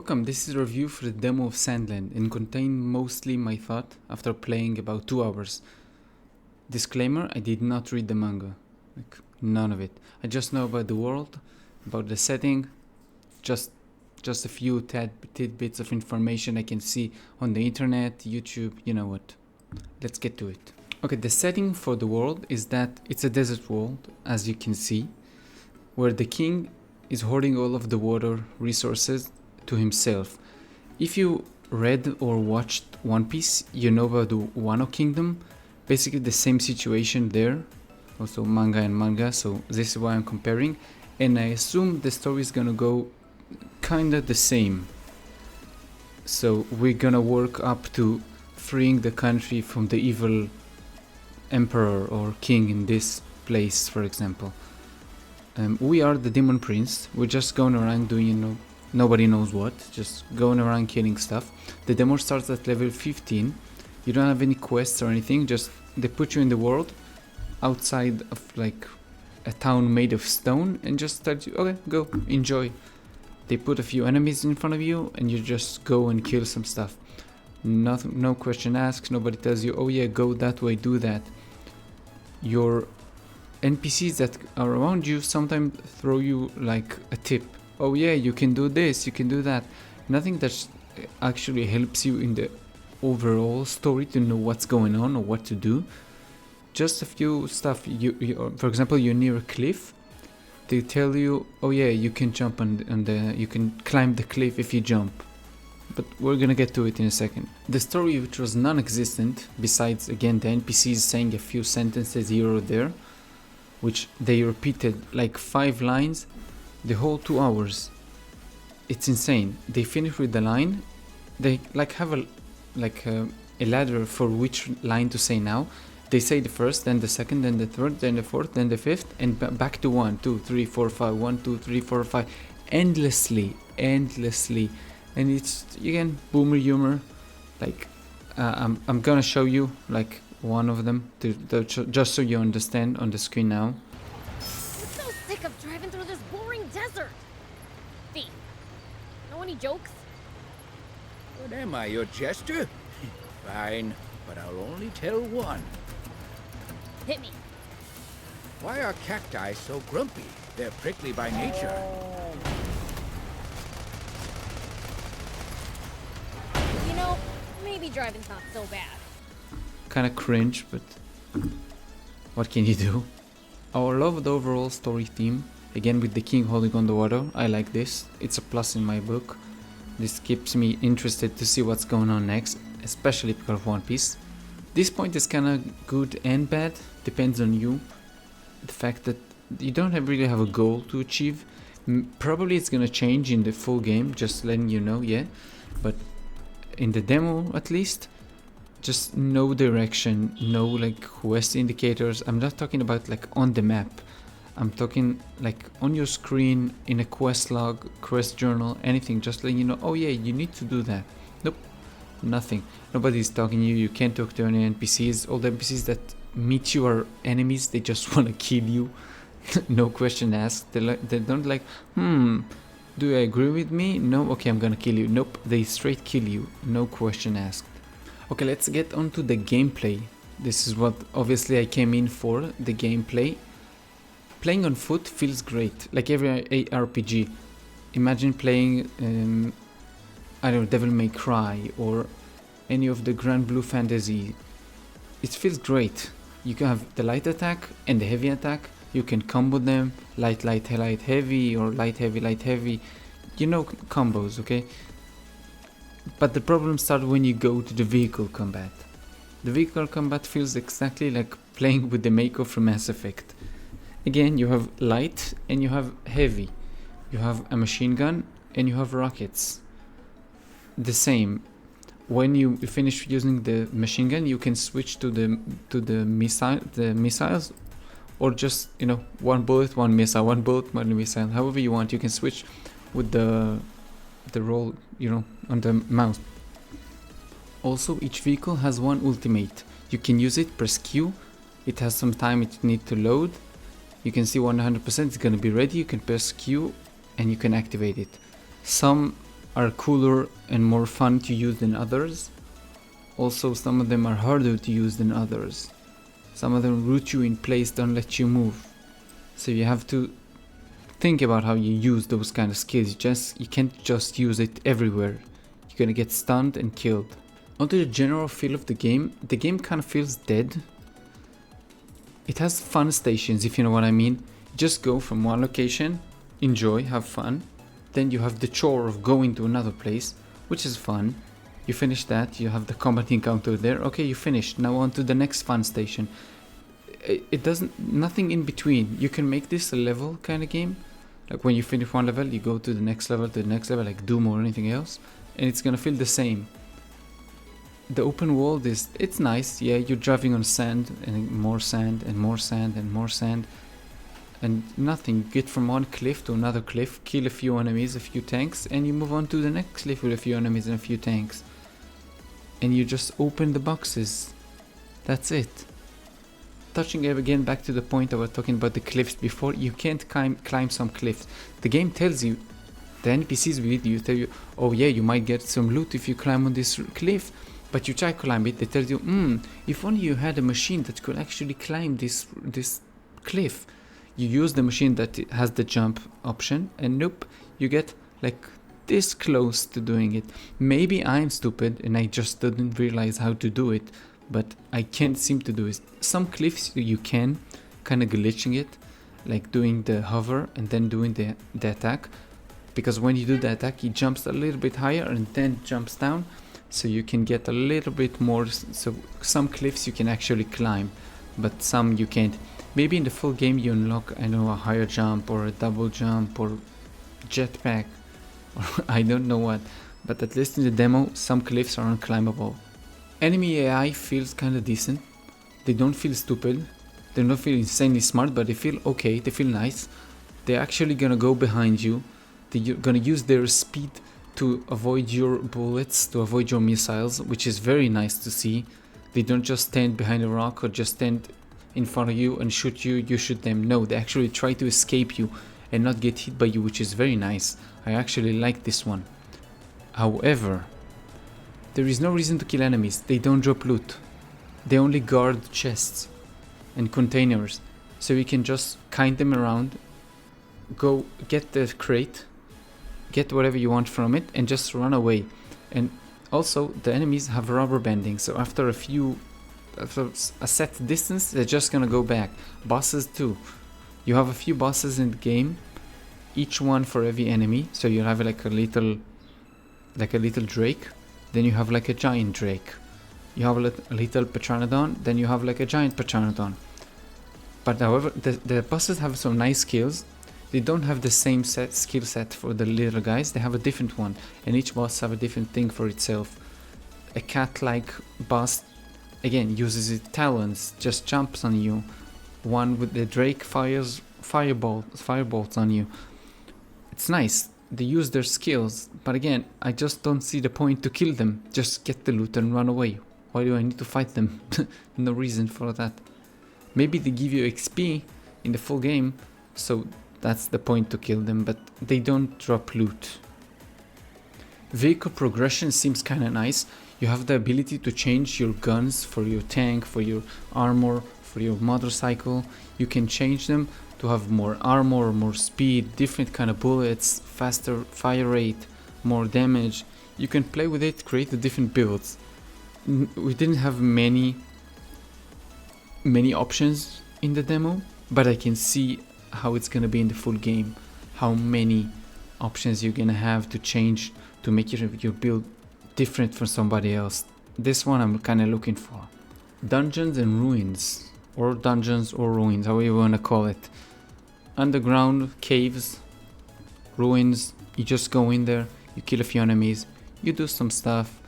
Welcome, this is a review for the demo of SandLand and contain mostly my thought after playing about 2 hours. Disclaimer, I did not read the manga, none of it. I just know about the world, about the setting, just a few tidbits of information I can see on the internet, YouTube, you know what. Let's get to it. Okay, the setting for the world is that it's a desert world, as you can see, where the king is hoarding all of the water resources to himself. If you read or watched One Piece, you know about the Wano Kingdom. Basically the same situation there, also manga, so this is why I'm comparing, and I assume the story is gonna go kinda the same. So we're gonna work up to freeing the country from the evil emperor or king in this place, for example. We are the demon prince. We're just going around doing, nobody knows what, just going around killing stuff. The demo starts at level 15. You don't have any quests or anything, just they put you in the world outside of like a town made of stone and just start you, okay, go, enjoy. They put a few enemies in front of you and you just go and kill some stuff. Nothing, no question asked, nobody tells you, oh yeah, go that way, do that. Your NPCs that are around you sometimes throw you like a tip. Oh yeah, you can do this, you can do that. Nothing that actually helps you in the overall story to know what's going on or what to do. Just a few stuff. For example, you're near a cliff. They tell you, oh yeah, you can jump you can climb the cliff if you jump. But we're gonna get to it in a second. The story, which was non-existent, besides again the NPCs saying a few sentences here or there, which they repeated like 5 lines the whole 2 hours. It's insane. They finish with the line, they like have a ladder for which line to say now. They say the first, then the second, then the third, then the fourth, then the fifth, and back to 1, 2, 3, 4, 5, 1, 2, 3, 4, 5, endlessly. And it's again boomer humor. Like I'm gonna show you like one of them just so you understand on the screen now. I'm so sick of driving through this boring desert. Thief, know any jokes? What am I, your jester? Fine, but I'll only tell one. Hit me. Why are cacti so grumpy? They're prickly by nature. You know, maybe driving's not so bad. Kinda cringe, but what can you do? I love the overall story theme. Again, with the king holding on the water, I like this. It's a plus in my book. This keeps me interested to see what's going on next, especially because of One Piece. This point is kinda good and bad, depends on you. The fact that you don't really have a goal to achieve. Probably it's gonna change in the full game, just letting you know, yeah. But in the demo at least, just no direction, no like quest indicators. I'm not talking about like on the map. I'm talking like on your screen, in a quest log, quest journal, anything, just letting you know, oh yeah, you need to do that. Nope, nothing. Nobody's talking to you, you can't talk to any NPCs. All the NPCs that meet you are enemies, they just want to kill you. No question asked. They don't like, do you agree with me? No, okay, I'm gonna kill you. Nope, they straight kill you, no question asked. Okay, let's get on to the gameplay. This is what obviously I came in for, the gameplay. Playing on foot feels great, like every RPG. Imagine playing, I don't know, Devil May Cry or any of the Grand Blue Fantasy. It feels great. You can have the light attack and the heavy attack. You can combo them, light, heavy, or light, heavy. You know, combos, okay? But the problem starts when you go to the vehicle combat. The vehicle combat feels exactly like playing with the Mako from Mass Effect. Again, you have light and you have heavy. You have a machine gun and you have rockets. The same. When you finish using the machine gun, you can switch to the missiles, or just one bullet, one missile, one bullet, one missile. However you want, you can switch with the roll, on the mouse. Also, each vehicle has one ultimate. You can use it, press Q. It has some time it needs to load. You can see 100% it's gonna be ready. You can press Q and you can activate it. Some are cooler and more fun to use than others. Also, some of them are harder to use than others. Some of them root you in place, don't let you move. So you have to think about how you use those kind of skills. You can't just use it everywhere. You're gonna get stunned and killed. Onto the general feel of the game kind of feels dead. It has fun stations, if you know what I mean. Just go from one location, enjoy, have fun. Then you have the chore of going to another place, which is fun. You finish that, you have the combat encounter there. Okay, you finished. Now on to the next fun station. It doesn't, nothing in between. You can make this a level kind of game. Like when you finish one level, you go to the next level, like Doom or anything else. And it's gonna feel the same. The open world it's nice. Yeah, you're driving on sand and more sand and more sand and more sand. And nothing. Get from one cliff to another cliff, kill a few enemies, a few tanks, and you move on to the next cliff with a few enemies and a few tanks. And you just open the boxes. That's it. Touching again back to the point I was talking about the cliffs before, you can't climb some cliffs. The game tells you, the NPCs with you tell you, oh yeah, you might get some loot if you climb on this cliff, but you try to climb it, they tell you, if only you had a machine that could actually climb this cliff. You use the machine that has the jump option, and nope, you get like this close to doing it. Maybe I'm stupid and I just didn't realize how to do it, but I can't seem to do it. Some cliffs you can, kind of glitching it, like doing the hover and then doing the attack, because when you do the attack he jumps a little bit higher and then jumps down, so you can get a little bit more. So some cliffs you can actually climb, but some you can't. Maybe in the full game you unlock, I know, a higher jump or a double jump or jetpack or I don't know what, but at least in the demo some cliffs are unclimbable. Enemy AI feels kinda decent. They don't feel stupid, they don't feel insanely smart, but they feel okay, they feel nice. They're actually gonna go behind you, they're gonna use their speed to avoid your bullets, to avoid your missiles, which is very nice to see. They don't just stand behind a rock or just stand in front of you and shoot you, you shoot them. No, they actually try to escape you and not get hit by you, which is very nice. I actually like this one. However, there is no reason to kill enemies. They don't drop loot. They only guard chests and containers. So you can just kind them around, go get the crate, get whatever you want from it, and just run away. And also the enemies have rubber banding, so after a set distance they're just gonna go back. Bosses too. You have a few bosses in the game, each one for every enemy. So you have like a little drake, then you have like a giant drake. You have a little Pteranodon, then you have like a giant Pteranodon. But however, the bosses have some nice skills. They don't have the same skill set for the little guys, they have a different one, and each boss have a different thing for itself. A cat-like boss, again, uses its talons, just jumps on you. One with the drake fires firebolts on you. It's nice, they use their skills, but again, I just don't see the point to kill them. Just get the loot and run away. Why do I need to fight them? No reason for that. Maybe they give you XP in the full game, so that's the point to kill them, but they don't drop loot. Vehicle progression seems kinda nice. You have the ability to change your guns for your tank, for your armor, for your motorcycle. You can change them to have more armor, more speed, different kind of bullets, faster fire rate, more damage. You can play with it, create the different builds. We didn't have many options in the demo, but I can see how it's gonna be in the full game, how many options you're gonna have to change to make your build different from somebody else. This one I'm kind of looking for. Dungeons and ruins, or dungeons or ruins, however you want to call it. Underground caves, ruins. You just go in there, you kill a few enemies, you do some stuff.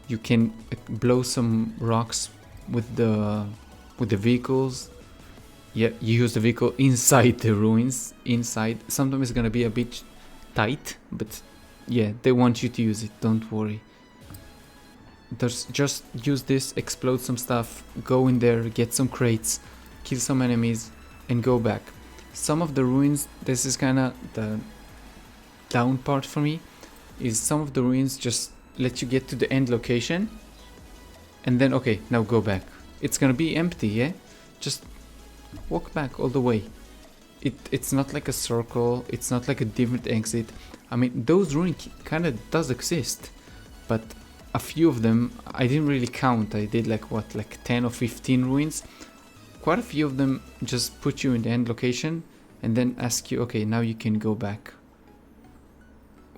You can blow some rocks with the vehicles. Yeah, you use the vehicle inside the ruins, inside. Sometimes it's gonna be a bit tight, but yeah, they want you to use it, don't worry. Just use this, explode some stuff, go in there, get some crates, kill some enemies, and go back. Some of the ruins, this is kinda the down part for me. is some of the ruins just let you get to the end location, and then okay, now go back. It's gonna be empty, yeah? Just walk back all the way. It's not like a circle, it's not like a different exit. I mean, those ruins kind of does exist, but a few of them I didn't really count. I did like what, like 10 or 15 ruins. Quite a few of them just put you in the end location and then ask you, okay, now you can go back.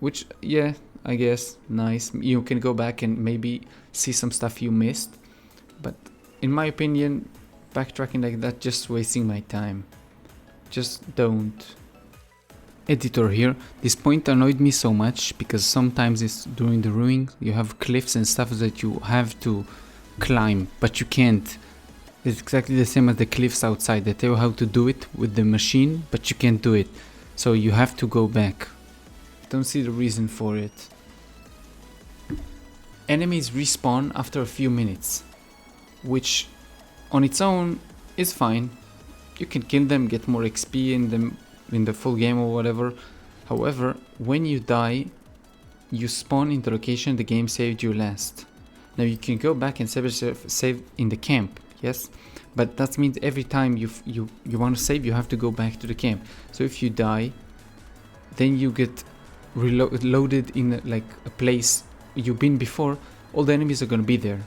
Which, yeah, I guess, nice. You can go back and maybe see some stuff you missed. But in my opinion, backtracking like that, just wasting my time. Just don't. Editor here. This point annoyed me so much because sometimes it's during the ruin you have cliffs and stuff that you have to climb, but you can't. It's exactly the same as the cliffs outside. They tell you how to do it with the machine, but you can't do it. So you have to go back. Don't see the reason for it. Enemies respawn after a few minutes, which on its own is fine. You can kill them, get more XP in the full game or whatever. However, when you die, you spawn in the location the game saved you last. Now you can go back and save in the camp, yes, but that means every time you want to save, you have to go back to the camp. So if you die, then you get reloaded in like a place you've been before. All the enemies are gonna be there,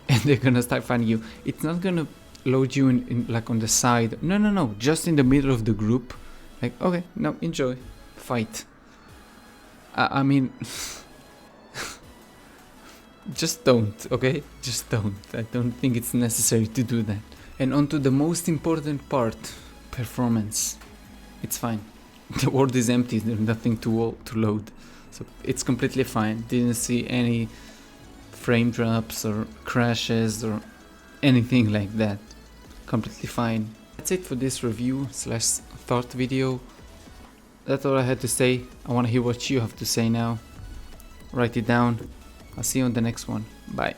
and they're gonna start finding you. It's not gonna load you in like on the side. No, just in the middle of the group. Like, okay, now enjoy, fight. I mean, just don't, okay? Just don't. I don't think it's necessary to do that. And on to the most important part, performance. It's fine. The world is empty, there's nothing to load. So it's completely fine. Didn't see any frame drops or crashes or anything like that. Completely fine. That's it for this review / thought video. That's all I had to say. I want to hear what you have to say now. Write it down. I'll see you on the next one. Bye.